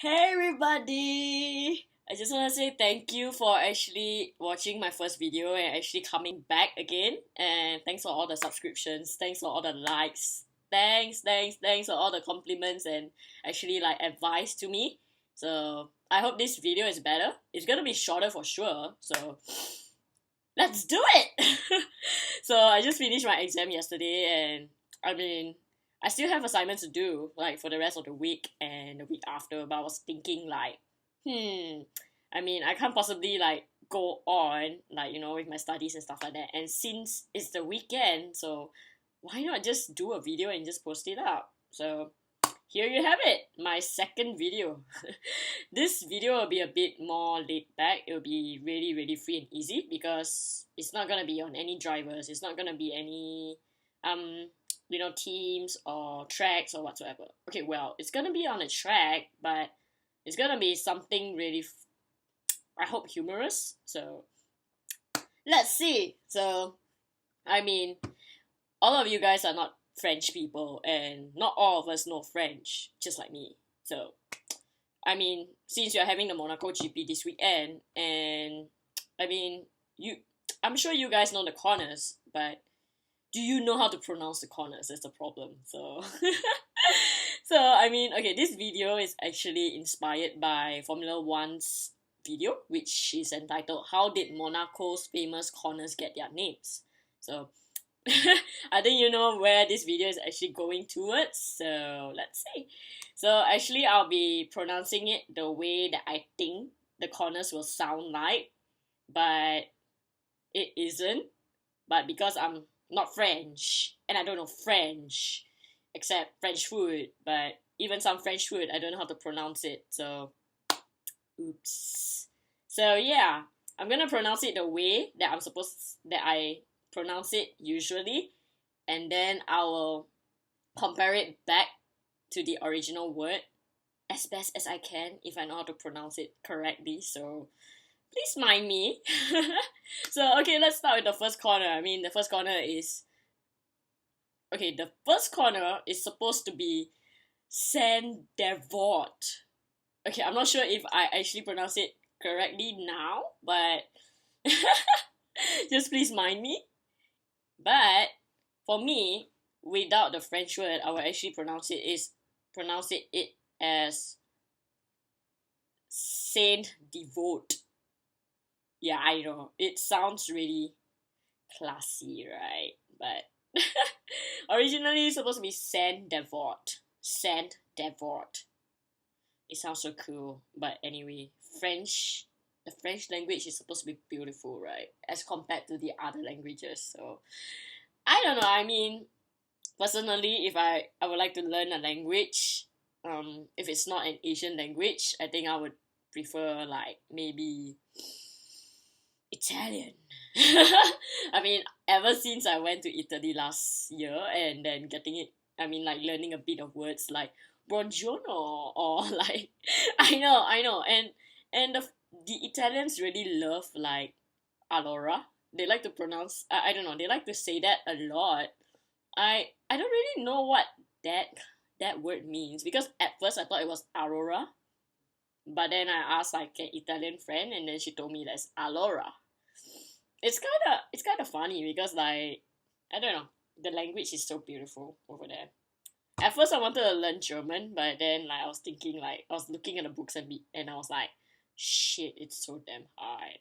Hey everybody! I just want to say thank you for actually watching my first video and actually coming back again. And thanks for all the subscriptions. Thanks for all the likes. Thanks for all the compliments and actually like advice to me. So I hope this video is better. It's gonna be shorter for sure. So let's do it! So I just finished my exam yesterday and I still have assignments to do like for the rest of the week and the week after, but I was thinking like, I can't possibly like go on like with my studies and stuff like that. And since it's the weekend, so why not just do a video and just post it up? So here you have it, my second video. This video will be a bit more laid back. It will be really free and easy because it's not gonna be on any drivers. It's not gonna be any teams or tracks or whatsoever. Okay, well, it's gonna be on a track, but it's gonna be something really, I hope, humorous. So let's see. So, all of you guys are not French people, and not all of us know French, just like me. So, since you're having the Monaco GP this weekend, and I'm sure you guys know the corners, but do you know how to pronounce the corners? That's the problem. So, okay, this video is actually inspired by Formula One's video, which is entitled "How Did Monaco's Famous Corners Get Their Names?" So, I think you know where this video is actually going towards. So let's see. So actually, I'll be pronouncing it the way that I think the corners will sound like, but it isn't. But because I'm not French and I don't know French except French food, but even some French food I don't know how to pronounce it, so oops. So yeah, I'm gonna pronounce it the way that I pronounce it usually, and then I will compare it back to the original word as best as I can if I know how to pronounce it correctly, so please mind me. So, okay, let's start with the first corner. The first corner is... Okay, the first corner is supposed to be Saint-Devote. Okay, I'm not sure if I actually pronounce it correctly now, but just please mind me. But for me, without the French word, I will actually pronounce it as Saint Devote. Yeah, I know. It sounds really classy, right? But originally it's supposed to be Saint Devote. Saint Devote. It sounds so cool. But anyway, the French language is supposed to be beautiful, right? As compared to the other languages. So I don't know. Personally, if I would like to learn a language, if it's not an Asian language, I think I would prefer like maybe Italian. Ever since I went to Italy last year and then learning a bit of words like buongiorno or like I know, and the Italians really love like allora. They like to pronounce, I don't know, they like to say that a lot. I don't really know what that word means, because at first I thought it was aurora, but then I asked like an Italian friend and then she told me that's allora. It's kind of funny because like I don't know, the language is so beautiful over there. At first I wanted to learn German, but then like I was thinking, like I was looking at the books and I was like, shit, it's so damn hard.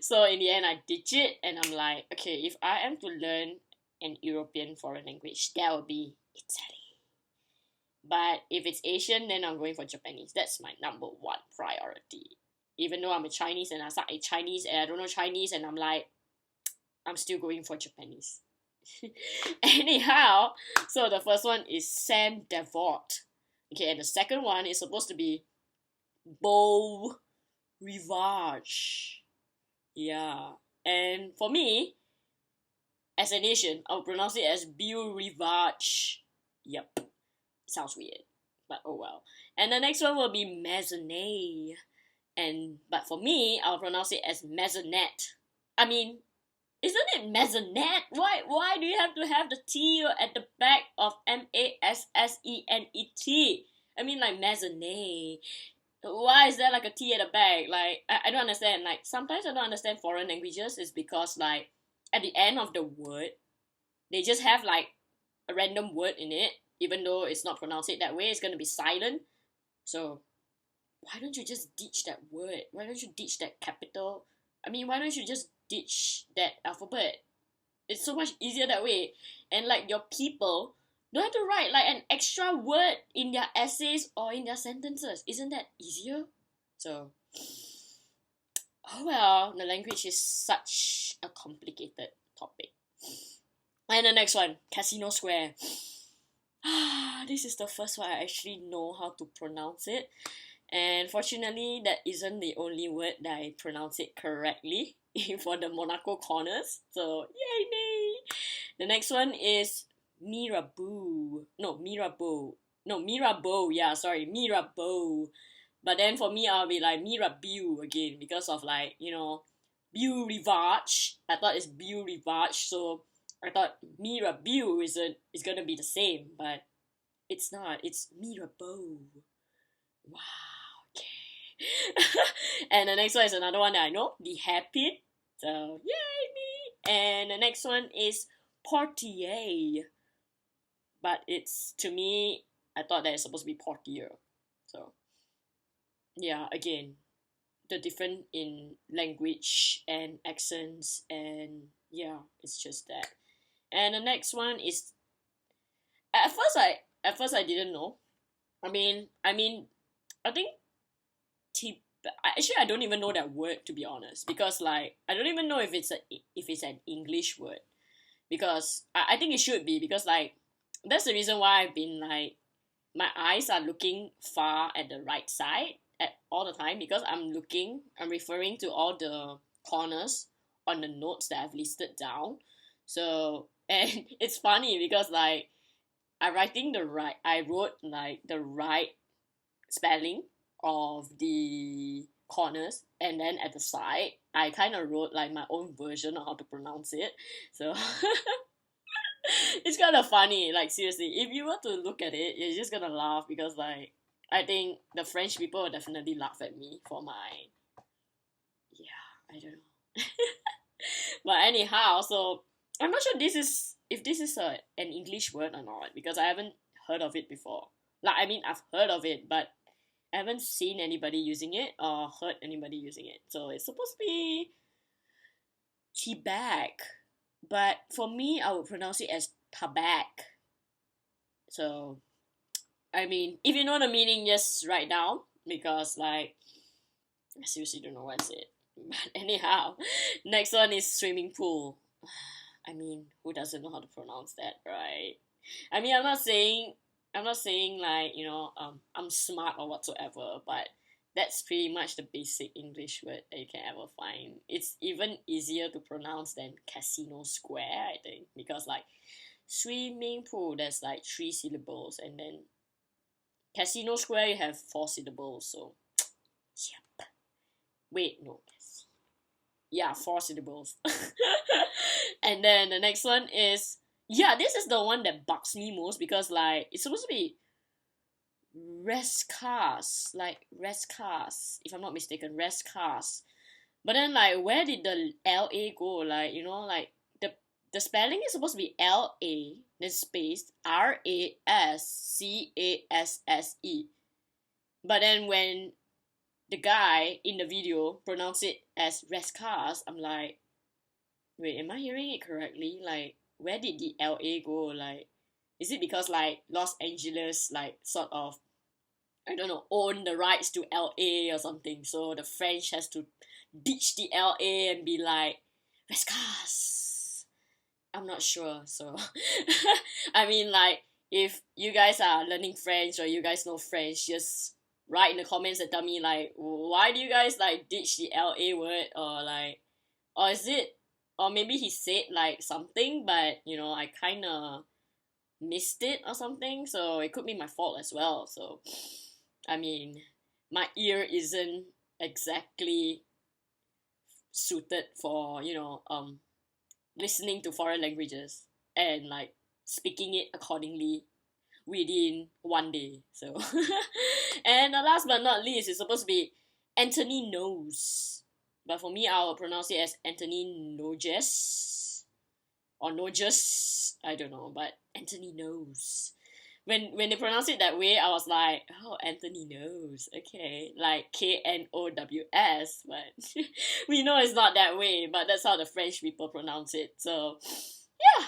So in the end I ditched it and I'm like, okay, if I am to learn an European foreign language, that would be Italy. But if it's Asian, then I'm going for Japanese. That's my number one priority. Even though I'm a Chinese and I start a Chinese and I don't know Chinese, and I'm like, I'm still going for Japanese. Anyhow, so the first one is Saint Devote. Okay, and the second one is supposed to be Beau Rivage. Yeah. And for me, as an Asian, I'll pronounce it as Beau Rivage. Yep. Sounds weird, but oh well. And the next one will be Maisonette. But for me, I'll pronounce it as Maisonette. Isn't it Maisonette? Why do you have to have the T at the back of Massenet? I mean, like, maisonette. Why is there like a T at the back? Like, I don't understand. Like, sometimes I don't understand foreign languages is because, like, at the end of the word, they just have, like, a random word in it, even though it's not pronounced it that way, it's gonna be silent. So, why don't you just ditch that word? Why don't you ditch that capital? I mean, why don't you just ditch that alphabet? It's so much easier that way. And like your people don't have to write like an extra word in their essays or in their sentences. Isn't that easier? So, oh well, the language is such a complicated topic. And the next one, Casino Square. This is the first one I actually know how to pronounce it. And fortunately, that isn't the only word that I pronounce it correctly for the Monaco corners. So, yay me! The next one is Mirabeau. No, Mirabeau. No, Mirabeau. Yeah, sorry, Mirabeau. But then for me, I'll be like Mirabeau again because of like, you know, Beau Rivage. I thought it's Beau Rivage, so I thought Mirabeau is gonna be the same, but it's not. It's Mirabeau. Wow. And the next one is another one that I know, the hairpin. So yay me! And the next one is portier, but it's, to me, I thought that it's supposed to be portier. So yeah, again, the different in language and accents, and yeah, it's just that. And the next one is, at first I didn't know. I mean, I think actually I don't even know that word, to be honest, because like I don't even know if it's an English word, because I think it should be, because like that's the reason why I've been like, my eyes are looking far at the right side at all the time, because I'm referring to all the corners on the notes that I've listed down. So, and it's funny because like I wrote like the right spelling of the corners, and then at the side I kind of wrote like my own version of how to pronounce it. So it's kind of funny, like seriously, if you were to look at it, you're just gonna laugh, because like I think the French people will definitely laugh at me for my, yeah, I don't know. But anyhow, so I'm not sure if this is an English word or not, because I haven't heard of it before. Like, I mean, I've heard of it, but I haven't seen anybody using it or heard anybody using it. So it's supposed to be tea-bag, but for me, I would pronounce it as tabak. So, I mean, if you know the meaning, just write down, because like I seriously don't know what's it. But anyhow, next one is swimming pool. I mean, who doesn't know how to pronounce that, right? I mean, I'm not saying like, you know, I'm smart or whatsoever, but that's pretty much the basic English word that you can ever find. It's even easier to pronounce than Casino Square, I think, because like swimming pool, there's like 3 syllables, and then Casino Square, you have 4 syllables. So yep. Wait, no, yeah, 4 syllables. And then the next one is, yeah, this is the one that bugs me most, because like it's supposed to be Rescars, like Rescars, if I'm not mistaken, Rescars. But then like, where did the LA go? Like, you know, like the spelling is supposed to be LA then space RASCASSE. But then when the guy in the video pronounced it as Rescars, I'm like, wait, am I hearing it correctly? Like, where did the LA go? Like, is it because like Los Angeles like sort of, I don't know, own the rights to LA or something, so the French has to ditch the LA and be like Rescars? I'm not sure. So I mean, like, if you guys are learning French or you guys know French, just write in the comments and tell me like, why do you guys like ditch the LA word, or like, or is it, or maybe he said like something, but you know, I kind of missed it or something, so it could be my fault as well. So I mean, my ear isn't exactly suited for, you know, listening to foreign languages and like speaking it accordingly within one day. So, and last but not least, it's supposed to be Anthony Knows. But for me, I'll pronounce it as Anthony Noges. Or Noges. I don't know, but Anthony Knows. When they pronounce it that way, I was like, oh, Anthony Knows. Okay, like Knows, but we know it's not that way, but that's how the French people pronounce it. So, yeah,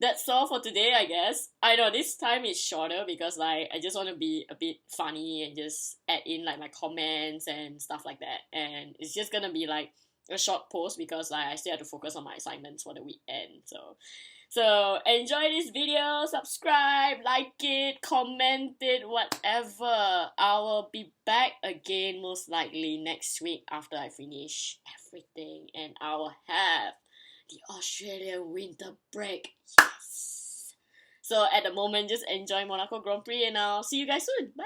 that's all for today, I guess. I know this time is shorter because like I just want to be a bit funny and just add in like my comments and stuff like that. And it's just gonna be like a short post because like I still have to focus on my assignments for the weekend. So enjoy this video, subscribe, like it, comment it, whatever. I will be back again most likely next week after I finish everything, and I will have the Australian winter break. Yes. So at the moment, just enjoy Monaco Grand Prix, and I'll see you guys soon. Bye.